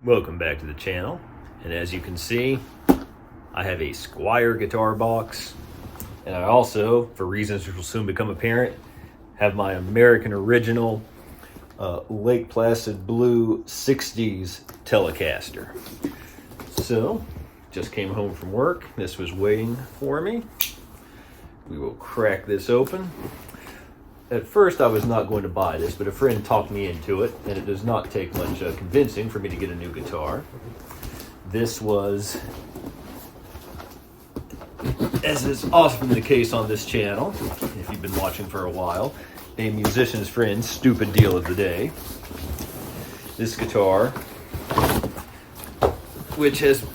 Welcome back to the channel, and as you can see, I have a Squier guitar box, and I also, for reasons which will soon become apparent, have my American original Lake Placid Blue 60s Telecaster. So, just came home from work. This was waiting for me. We will crack this open. At first, I was not going to buy this, but a friend talked me into it, and it does not take much convincing for me to get a new guitar. This was, as is often the case on this channel, if you've been watching for a while, a musician's friend's stupid deal of the day. This guitar, which has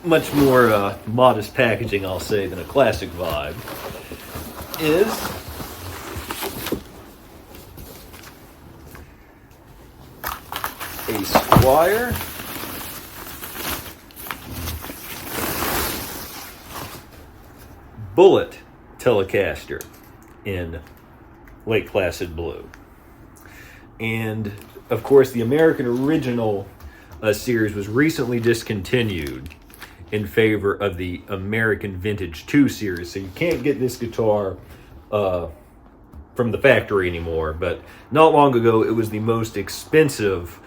much more modest packaging, I'll say, than a classic vibe, is a Squier Bullet Telecaster in Lake Placid Blue. And of course, the American original series was recently discontinued in favor of the American Vintage 2 series. So you can't get this guitar from the factory anymore, but not long ago it was the most expensive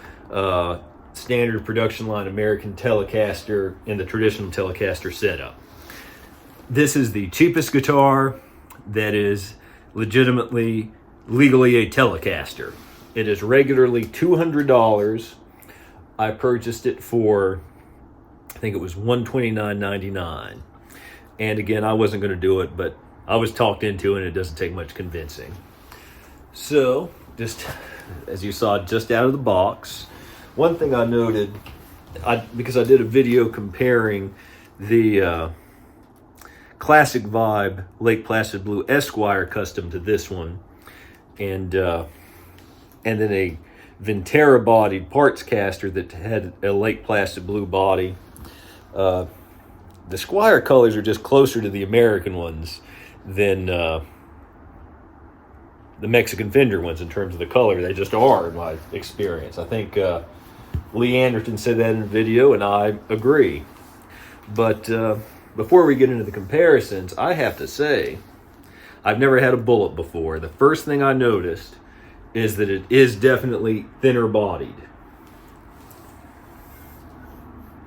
standard production line American Telecaster in the traditional Telecaster setup. This is the cheapest guitar that is legitimately, legally a Telecaster. It is regularly $200. I purchased it for, I think it was $129.99. And again, I wasn't going to do it, but I was talked into it, and it doesn't take much convincing. So, just as you saw, just out of the box, one thing I noted, because I did a video comparing the classic vibe Lake Placid Blue Esquire custom to this one, and then a Vintera bodied parts caster that had a Lake Placid Blue body. The Squier colors are just closer to the American ones than the Mexican Fender ones in terms of the color. They just are, in my experience. I think Lee Anderson said that in a video, and I agree. But before we get into the comparisons, I have to say, I've never had a Bullet before. The first thing I noticed is that it is definitely thinner bodied.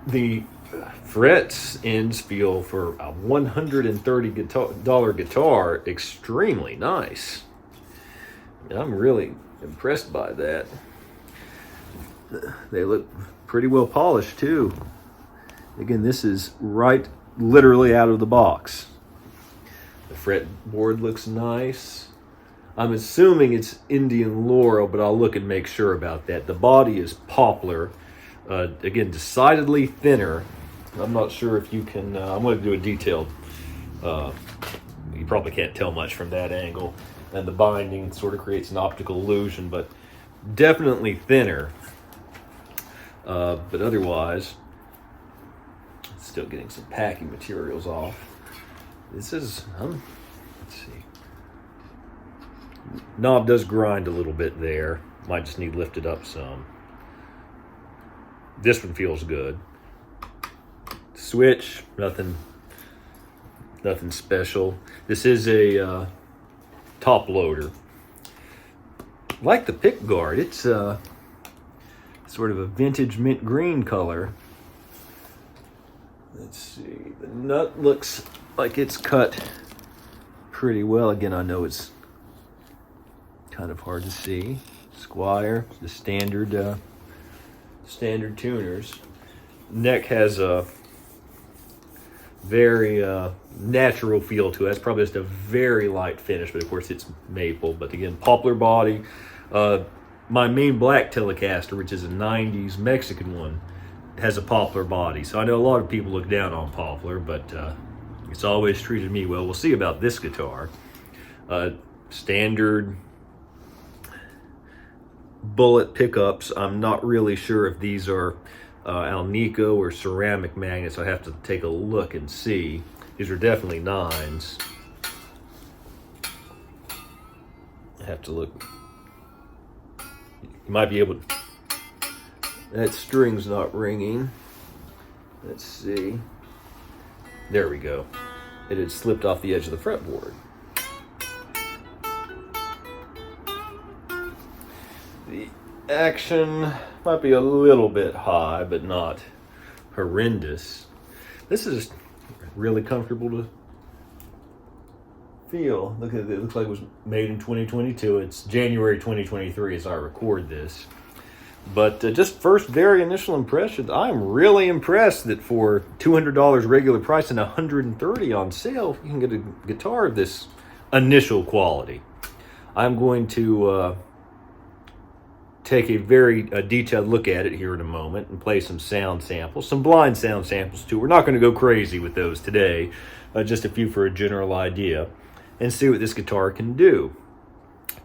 The frets ends feel, for a $130 guitar, extremely nice. And I'm really impressed by that. They look pretty well polished too. Again, this is literally out of the box. The fretboard looks nice. I'm assuming it's Indian Laurel, but I'll look and make sure about that. The body is poplar. Again, decidedly thinner. I'm not sure if you can, I'm going to do a detailed, you probably can't tell much from that angle. And the binding sort of creates an optical illusion, but definitely thinner. But otherwise, still getting some packing materials off. This is, let's see. Knob does grind a little bit there. Might just need lifted up some. This one feels good. Switch, nothing special. This is a top loader. Like the pick guard, it's sort of a vintage mint green color. Let's see, the nut looks like it's cut pretty well. Again, I know it's kind of hard to see. Squier, the standard tuners. Neck has a very natural feel to it. It's probably just a very light finish, but of course it's maple. But again, poplar body. My main black Telecaster, which is a 90s Mexican one, has a poplar body. So I know a lot of people look down on poplar, but it's always treated me well. We'll see about this guitar. Standard Bullet pickups. I'm not really sure if these are Alnico or ceramic magnets. I have to take a look and see. These are definitely 9s. I have to look. You might be able to That string's not ringing. Let's see. There we go. It had slipped off the edge of the fretboard. The action might be a little bit high, but not horrendous. This is really comfortable to feel. Look at it. It looks like it was made in 2022. It's January 2023 as I record this. But just first very initial impressions, I'm really impressed that for $200 regular price and $130 on sale, you can get a guitar of this initial quality. I'm going to take a very detailed look at it here in a moment and play some sound samples, some blind sound samples too. We're not going to go crazy with those today, just a few for a general idea, and see what this guitar can do.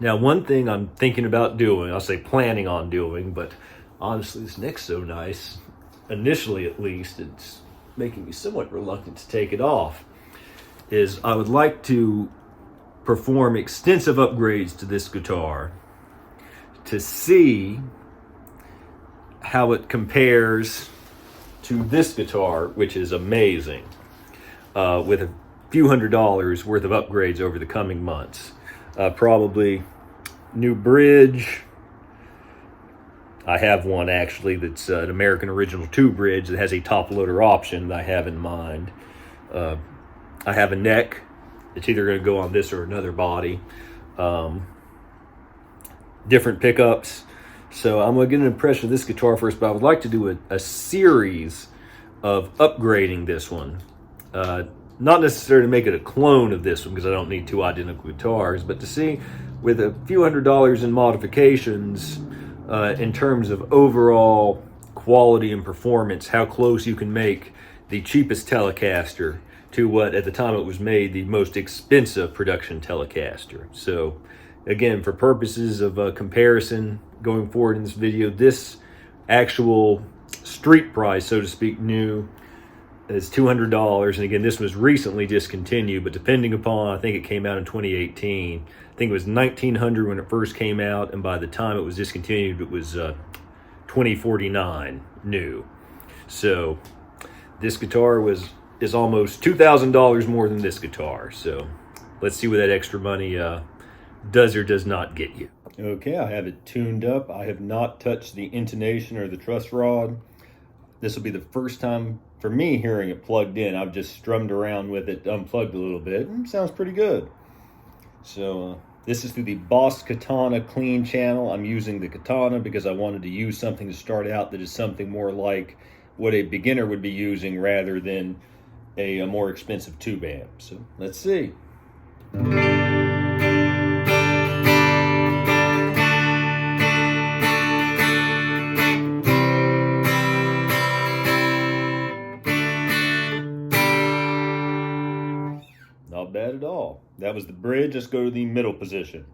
Now, one thing I'm thinking about doing, I'll say planning on doing, but honestly, this neck's so nice, initially at least, it's making me somewhat reluctant to take it off, is I would like to perform extensive upgrades to this guitar to see how it compares to this guitar, which is amazing, with a few $100s worth of upgrades over the coming months. Probably new bridge. I have one actually that's an American Original 2 bridge that has a top loader option that I have in mind. I have a neck. It's either going to go on this or another body. Different pickups. So I'm going to get an impression of this guitar first, but I would like to do a series of upgrading this one. Not necessarily to make it a clone of this one, because I don't need two identical guitars, but to see with a few $100s in modifications, in terms of overall quality and performance, how close you can make the cheapest Telecaster to what at the time it was made the most expensive production Telecaster. So again, for purposes of comparison going forward in this video, this actual street price, so to speak, new, is $200. And again, this was recently discontinued, but depending upon, I think it came out in 2018. I think it was $1,900 when it first came out, and by the time it was discontinued, it was $2,049 new. So this guitar is almost $2,000 more than this guitar. So let's see what that extra money does or does not get you. Okay, I have it tuned up. I have not touched the intonation or the truss rod. This will be the first time for me hearing it plugged in. I've just strummed around with it, unplugged a little bit, and it sounds pretty good. So this is through the Boss Katana clean channel. I'm using the Katana because I wanted to use something to start out that is something more like what a beginner would be using rather than a more expensive tube amp. So let's see. Not bad at all. That was the bridge. Let's go to the middle position.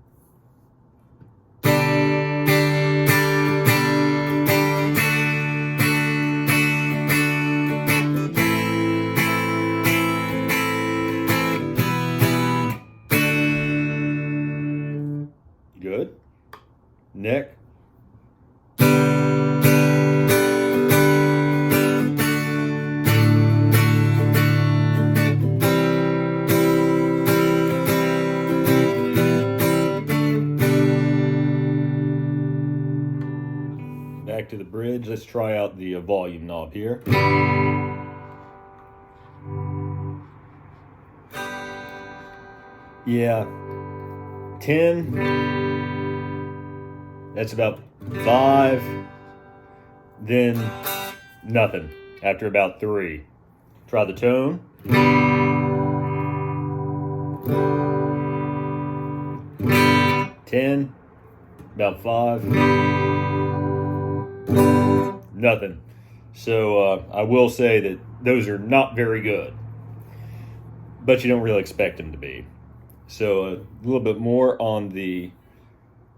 Good. Neck. Back to the bridge. Let's try out the volume knob here. Yeah, 10. That's about 5. Then nothing after about 3. Try the tone. 10, about 5. Nothing. So I will say that those are not very good, but you don't really expect them to be. So a little bit more on the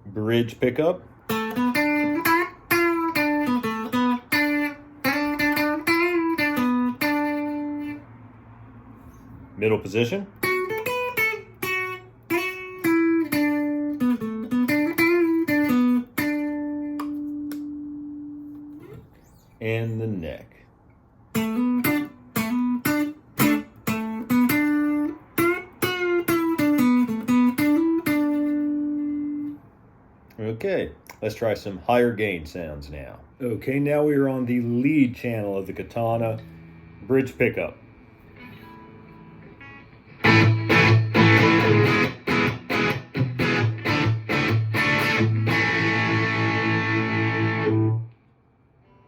bridge pickup. Middle position. Okay, let's try some higher gain sounds now. Okay, now we are on the lead channel of the Katana bridge pickup.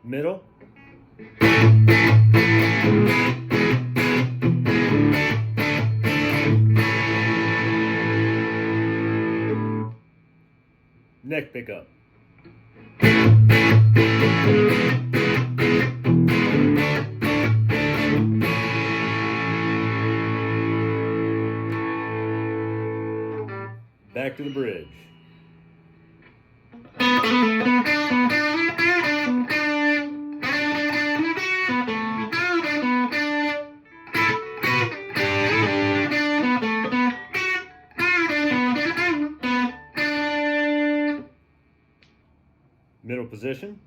Middle. Neck pickup. Back to the bridge. Middle position.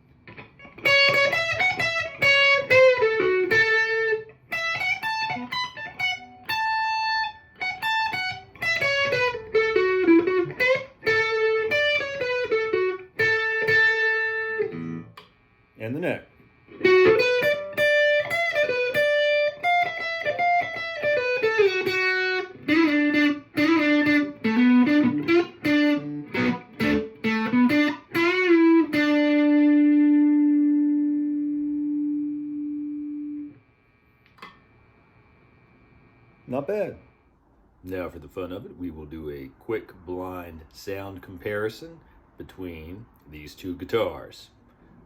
And the neck. Not bad. Now for the fun of it, we will do a quick blind sound comparison between these two guitars.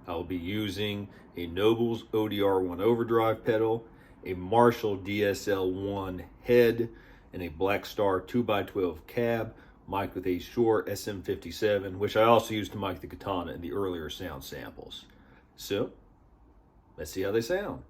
I'll be using a Noble's ODR1 overdrive pedal, a Marshall DSL1 head, and a Black Star 2x12 cab, mic'd with a Shure SM57, which I also used to mic the Katana in the earlier sound samples. So, let's see how they sound.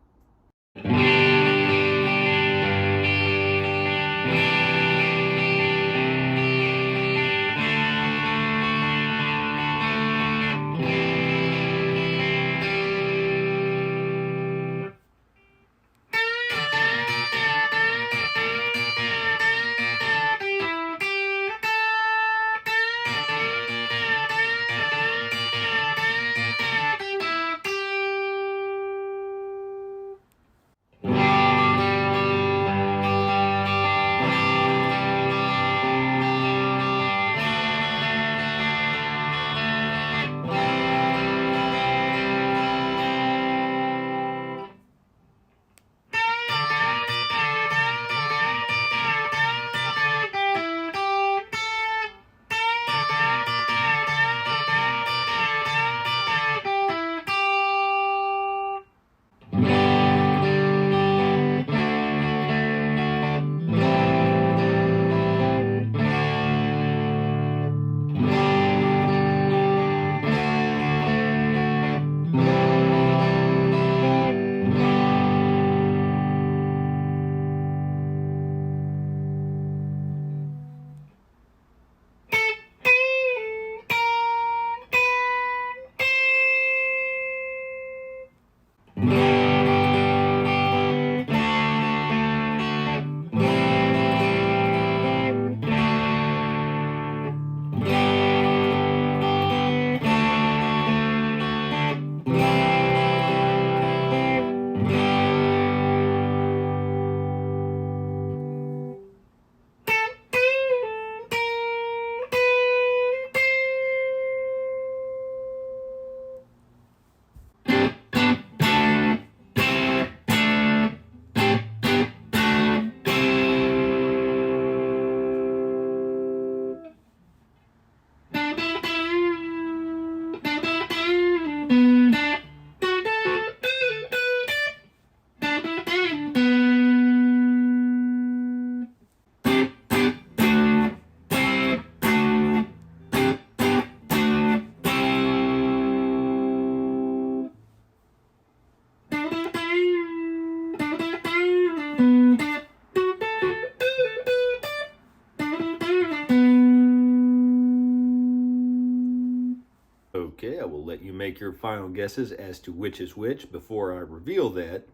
Okay, I will let you make your final guesses as to which is which. Before I reveal that,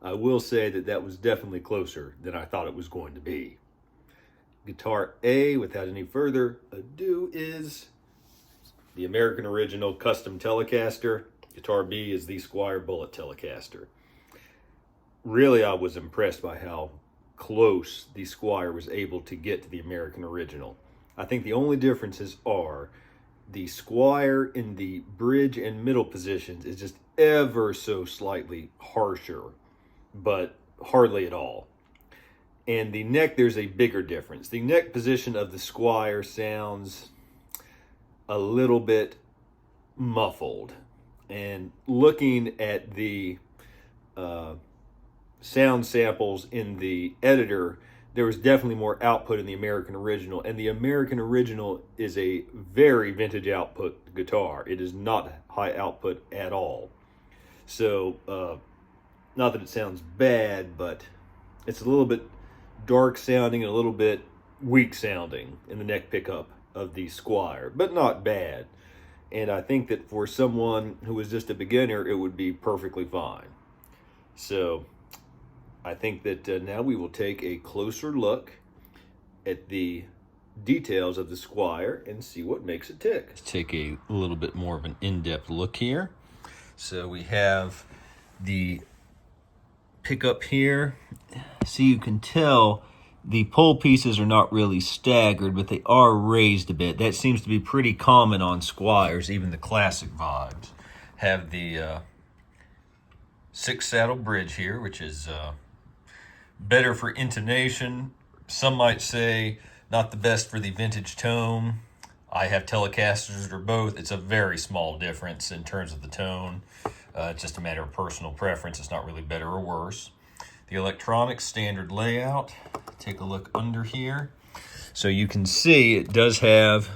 I will say that that was definitely closer than I thought it was going to be. Guitar A, without any further ado, is the American Original Custom Telecaster. Guitar B is the Squier Bullet Telecaster. Really, I was impressed by how close the Squier was able to get to the American Original. I think the only differences are the Squier in the bridge and middle positions is just ever so slightly harsher, but hardly at all. And the neck, there's a bigger difference. The neck position of the Squier sounds a little bit muffled. And looking at the sound samples in the editor, there was definitely more output in the American Original. And the American Original is a very vintage output guitar. It is not high output at all. So, not that it sounds bad, but it's a little bit dark sounding and a little bit weak sounding in the neck pickup of the Squier, but not bad. And I think that for someone who is just a beginner, it would be perfectly fine. So I think that now we will take a closer look at the details of the Squier and see what makes it tick. Let's take a little bit more of an in-depth look here. So we have the pickup here. So you can tell the pole pieces are not really staggered, but they are raised a bit. That seems to be pretty common on Squiers. Even the classic vibes have the 6-saddle bridge here, which is better for intonation. Some might say not the best for the vintage tone. I have Telecasters that are both. It's a very small difference in terms of the tone. It's just a matter of personal preference. It's not really better or worse. The electronics standard layout. Take a look under here. So you can see it does have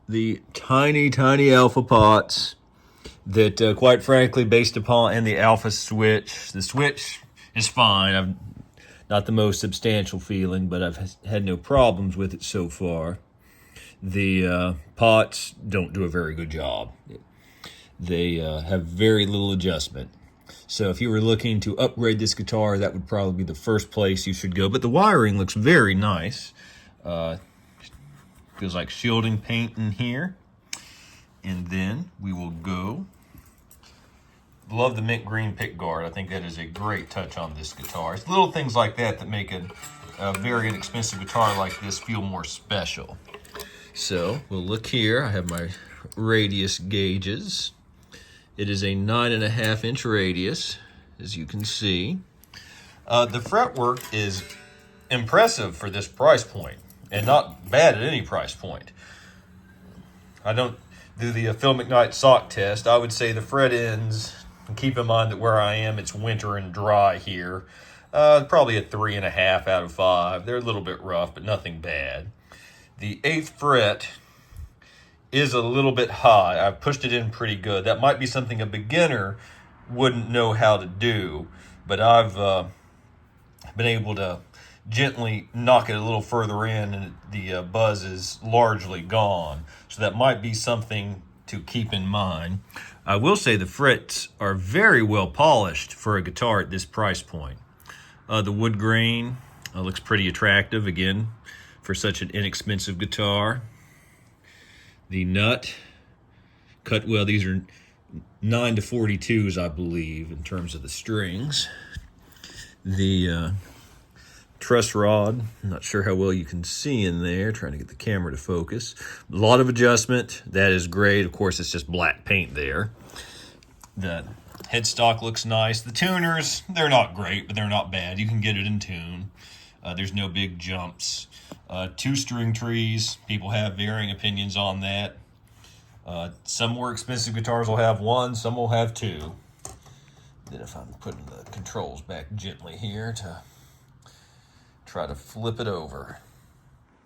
the tiny, tiny alpha pots that, quite frankly, based upon, and the alpha switch. The switch is fine. I've not the most substantial feeling, but I've had no problems with it so far. The pots don't do a very good job. They have very little adjustment. So if you were looking to upgrade this guitar, that would probably be the first place you should go. But the wiring looks very nice. Feels like shielding paint in here. And then we will go. Love the mint green pick guard. I think that is a great touch on this guitar. It's little things like that that make a very inexpensive guitar like this feel more special. So we'll look here. I have my radius gauges. It is a 9.5-inch radius, as you can see. The fretwork is impressive for this price point, and not bad at any price point. I don't do the Phil McKnight sock test. I would say the fret ends, and keep in mind that where I am, it's winter and dry here. Probably a 3.5 out of 5. They're a little bit rough, but nothing bad. The 8th fret is a little bit high. I've pushed it in pretty good. That might be something a beginner wouldn't know how to do, but I've been able to gently knock it a little further in, and the buzz is largely gone. So that might be something to keep in mind. I will say the frets are very well polished for a guitar at this price point. The wood grain looks pretty attractive, again, for such an inexpensive guitar. The nut cut well. These are 9 to 42s, I believe, in terms of the strings. The truss rod, I'm not sure how well you can see in there, trying to get the camera to focus. A lot of adjustment. That is great. Of course, it's just black paint there. The headstock looks nice. The tuners, they're not great, but they're not bad. You can get it in tune. There's no big jumps. 2-string trees, people have varying opinions on that. Some more expensive guitars will have 1, some will have 2. Then if I'm putting the controls back gently here to try to flip it over.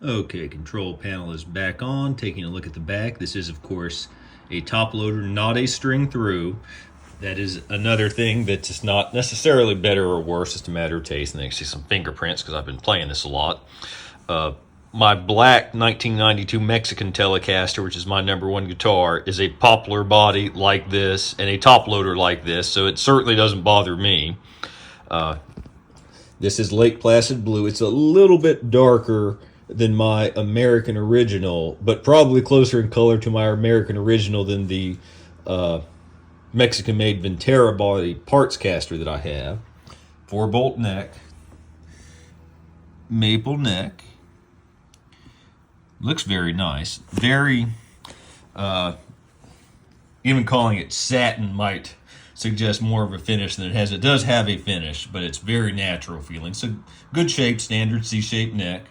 Okay, control panel is back on. Taking a look at the back. This is, of course, a top loader, not a string through. That is another thing that's just not necessarily better or worse, just a matter of taste. And then you see some fingerprints because I've been playing this a lot. My black 1992 Mexican Telecaster, which is my #1 guitar, is a poplar body like this and a top loader like this, so it certainly doesn't bother me. This is Lake Placid Blue. It's a little bit darker than my American Original, but probably closer in color to my American Original than the Mexican-made Ventera body parts caster that I have. 4-bolt neck, maple neck. Looks very nice. Very, even calling it satin might suggest more of a finish than it has. It does have a finish, but it's very natural feeling. So good shape, standard C-shaped neck.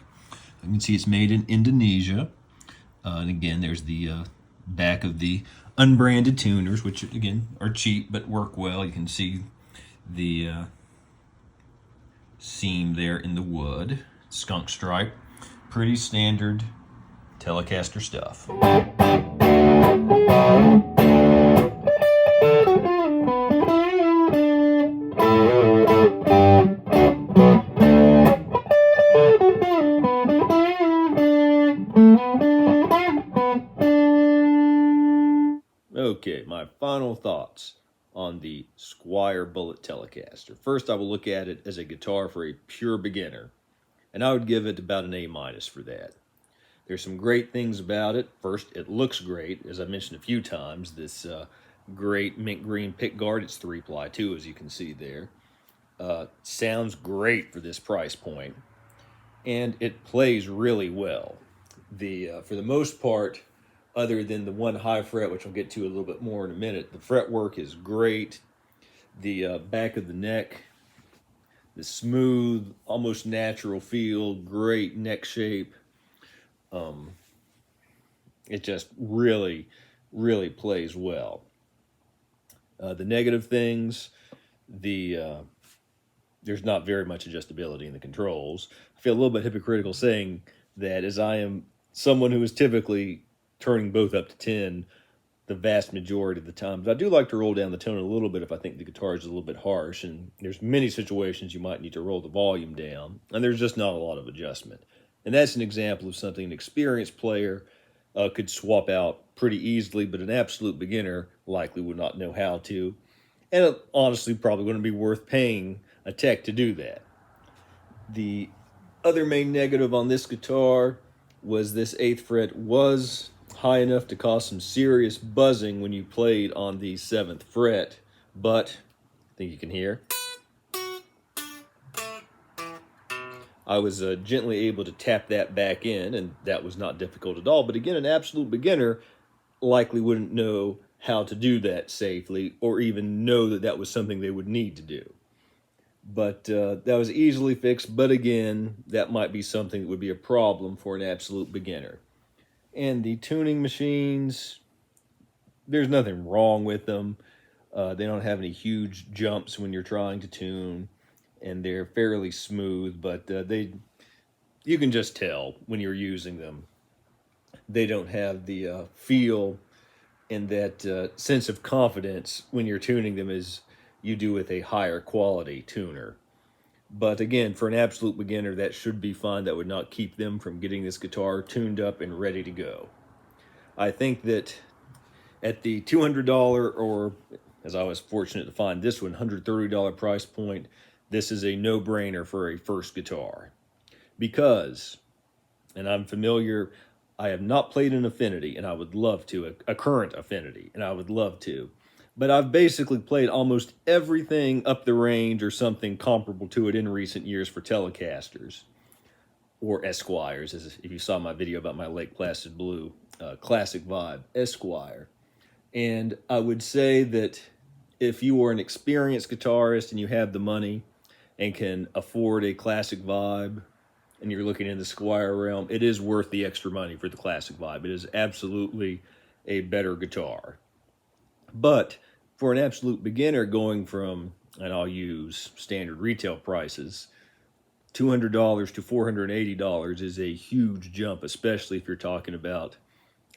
You can see it's made in Indonesia. And again, there's the back of the unbranded tuners, which again are cheap but work well. You can see the seam there in the wood. Skunk stripe. Pretty standard Telecaster stuff. Okay, my final thoughts on the Squier Bullet Telecaster. First, I will look at it as a guitar for a pure beginner, and I would give it about an A- for that. There's some great things about it. First, it looks great. As I mentioned a few times, this great mint green pick guard. It's 3-ply too, as you can see there. Sounds great for this price point, and it plays really well. For the most part, other than the one high fret, which I'll get to a little bit more in a minute, the fretwork is great. The back of the neck, the smooth, almost natural feel, great neck shape. It just really, really plays well. The negative things, there's not very much adjustability in the controls. I feel a little bit hypocritical saying that, as I am someone who is typically turning both up to 10 the vast majority of the time. But I do like to roll down the tone a little bit if I think the guitar is a little bit harsh, and there's many situations you might need to roll the volume down, and there's just not a lot of adjustment. And that's an example of something an experienced player could swap out pretty easily, but an absolute beginner likely would not know how to. And it honestly probably wouldn't be worth paying a tech to do that. The other main negative on this guitar was this 8th fret was high enough to cause some serious buzzing when you played on the 7th fret, but I think you can hear. I was gently able to tap that back in, and that was not difficult at all. But again, an absolute beginner likely wouldn't know how to do that safely, or even know that that was something they would need to do. But that was easily fixed, but again, that might be something that would be a problem for an absolute beginner. And the tuning machines, there's nothing wrong with them. They don't have any huge jumps when you're trying to tune, and they're fairly smooth, but you can just tell when you're using them. They don't have the feel and that sense of confidence when you're tuning them as you do with a higher quality tuner. But again, for an absolute beginner, that should be fine. That would not keep them from getting this guitar tuned up and ready to go. I think that at the $200, or as I was fortunate to find this one, $130 price point, this is a no-brainer for a first guitar. Because, and I'm familiar, I have not played an Affinity, and I would love to, a current Affinity, and I would love to. But I've basically played almost everything up the range or something comparable to it in recent years for Telecasters, or Esquires, as if you saw my video about my Lake Placid Blue classic vibe, Esquire. And I would say that if you are an experienced guitarist and you have the money and can afford a classic vibe, and you're looking in the Squier realm, it is worth the extra money for the classic vibe. It is absolutely a better guitar. But for an absolute beginner, going from, and I'll use standard retail prices, $200 to $480 is a huge jump, especially if you're talking about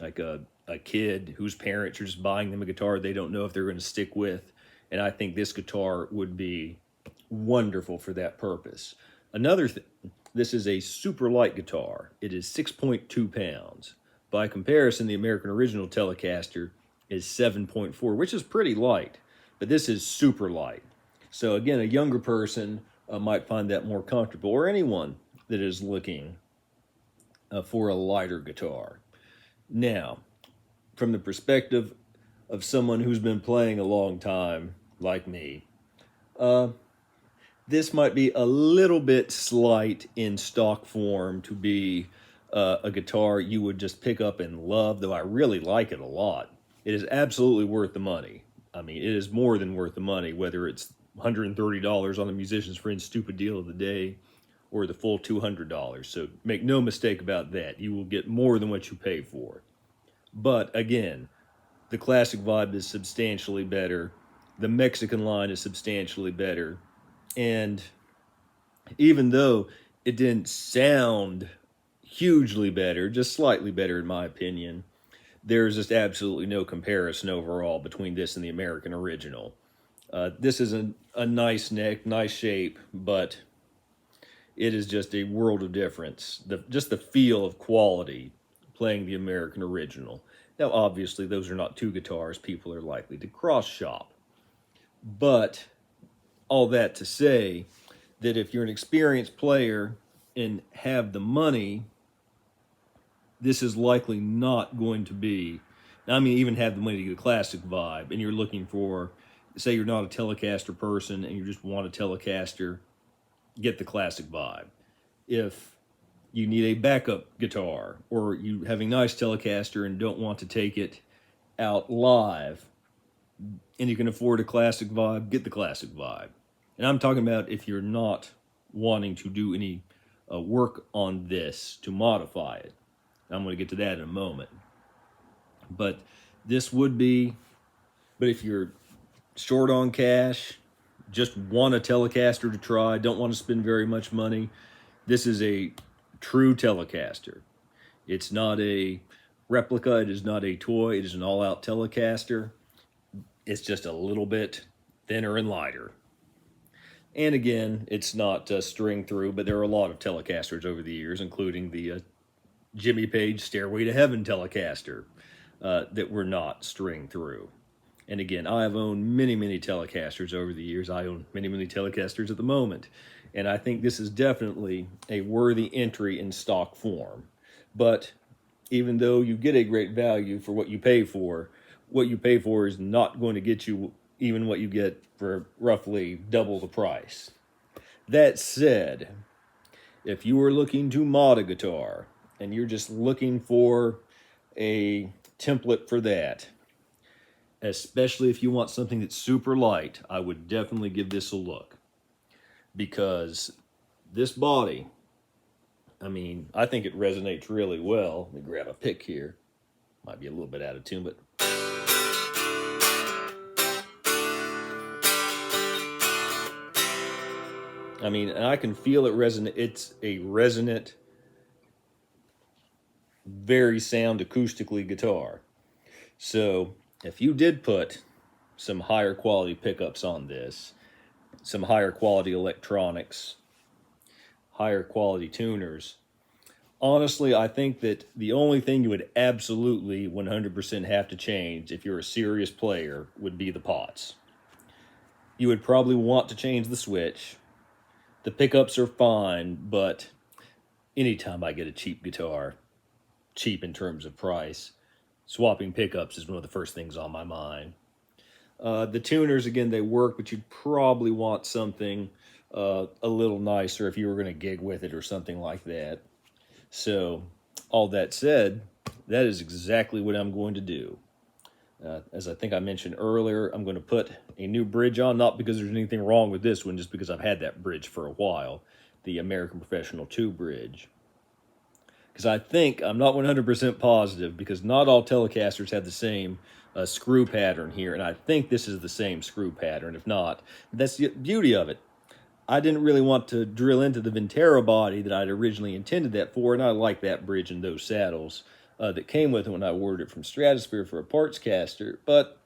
like a kid whose parents are just buying them a guitar they don't know if they're going to stick with. And I think this guitar would be wonderful for that purpose. Another thing, this is a super light guitar. It is 6.2 pounds. By comparison, the American Original Telecaster is 7.4, which is pretty light, but this is super light. So again, a younger person might find that more comfortable, or anyone that is looking for a lighter guitar. Now, from the perspective of someone who's been playing a long time, like me, this might be a little bit slight in stock form to be a guitar you would just pick up and love, though I really like it a lot. It is absolutely worth the money. I mean, it is more than worth the money, whether it's $130 on the Musician's Friend Stupid Deal of the Day or the full $200. So make no mistake about that. You will get more than what you pay for. But again, the classic vibe is substantially better. The Mexican line is substantially better. And even though it didn't sound hugely better, just slightly better in my opinion, there's just absolutely no comparison overall between this and the American original. This is a nice neck, nice shape, but it is just a world of difference. Just the feel of quality playing the American original. Now, obviously, those are not two guitars people are likely to cross shop. But all that to say that if you're an experienced player and have the money, this is likely not going to be, I mean, even have the money to get a classic vibe, and you're looking for, say you're not a Telecaster person and you just want a Telecaster, get the classic vibe. If you need a backup guitar, or you have a nice Telecaster and don't want to take it out live, and you can afford a classic vibe, get the classic vibe. And I'm talking about if you're not wanting to do any work on this to modify it. I'm going to get to that in a moment. But this would be, but if you're short on cash, just want a Telecaster to try, don't want to spend very much money, this is a true Telecaster. It's not a replica, it is not a toy, it is an all-out Telecaster. It's just a little bit thinner and lighter. And again, it's not string through, but there are a lot of Telecasters over the years, including the Jimmy Page Stairway to Heaven Telecaster that were not string through. And again, I have owned many, many Telecasters over the years. I own many, many Telecasters at the moment. And I think this is definitely a worthy entry in stock form. But even though you get a great value for what you pay for is not going to get you even what you get for roughly double the price. That said, if you are looking to mod a guitar and you're just looking for a template for that, especially if you want something that's super light, I would definitely give this a look. Because this body, I mean, I think it resonates really well. Let me grab a pick here. Might be a little bit out of tune, but I mean, and I can feel it resonate. It's a resonant, very sound acoustically guitar. So if you did put some higher quality pickups on this, some higher quality electronics, higher quality tuners, honestly, I think that the only thing you would absolutely 100% have to change if you're a serious player would be the pots. You would probably want to change the switch. The pickups are fine, but anytime I get a cheap guitar, cheap in terms of price, swapping pickups is one of the first things on my mind. The tuners, again, they work, but you'd probably want something a little nicer if you were going to gig with it or something like that. So, all that said, that is exactly what I'm going to do. As I think I mentioned earlier, I'm going to put a new bridge on, not because there's anything wrong with this one, just because I've had that bridge for a while, the American Professional 2 bridge. Because I think, I'm not 100% positive, because not all Telecasters have the same screw pattern here, and I think this is the same screw pattern. If not, that's the beauty of it. I didn't really want to drill into the Ventera body that I'd originally intended that for, and I like that bridge and those saddles that came with it when I ordered it from Stratosphere for a parts caster. But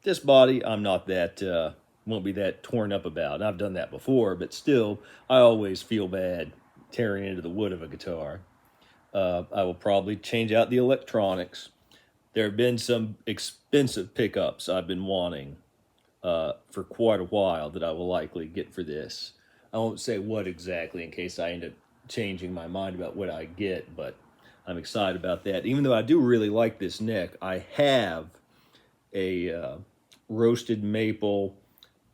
this body, I'm not that, won't be that torn up about. And I've done that before, but still, I always feel bad tearing into the wood of a guitar. I will probably change out the electronics. There have been some expensive pickups I've been wanting for quite a while that I will likely get for this. I won't say what exactly in case I end up changing my mind about what I get, but I'm excited about that. Even though I do really like this neck, I have a roasted maple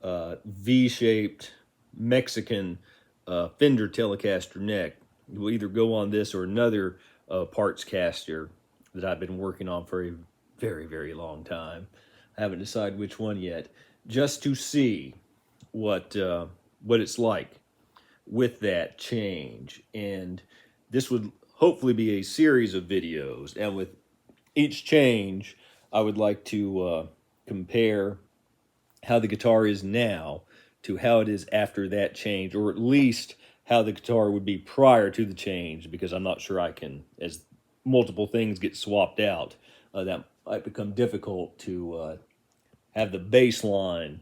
V-shaped Mexican Fender Telecaster neck. It will either go on this or another parts caster that I've been working on for a very, very long time. I haven't decided which one yet, just to see what it's like with that change. And this would hopefully be a series of videos, and with each change I would like to compare how the guitar is now to how it is after that change, or at least how the guitar would be prior to the change, because I'm not sure I can, as multiple things get swapped out, that might become difficult to have the baseline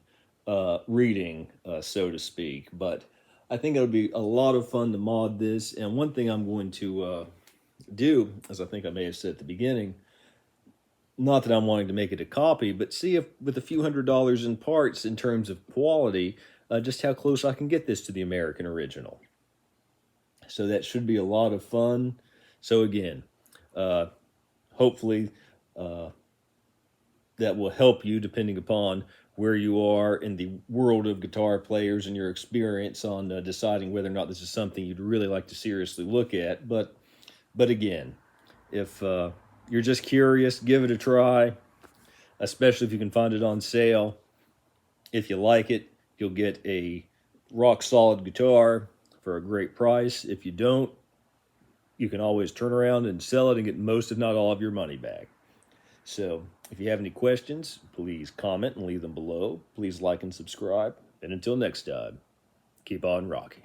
reading, so to speak. But I think it'll be a lot of fun to mod this. And one thing I'm going to do, as I think I may have said at the beginning, not that I'm wanting to make it a copy, but see if with a few $100s in parts in terms of quality, just how close I can get this to the American original. So that should be a lot of fun. So again, hopefully that will help you depending upon where you are in the world of guitar players and your experience on deciding whether or not this is something you'd really like to seriously look at. But again, if you're just curious, give it a try, especially if you can find it on sale. If you like it, you'll get a rock-solid guitar for a great price. If you don't, you can always turn around and sell it and get most, if not all, of your money back. So if you have any questions, please comment and leave them below. Please like and subscribe. And until next time, keep on rocking.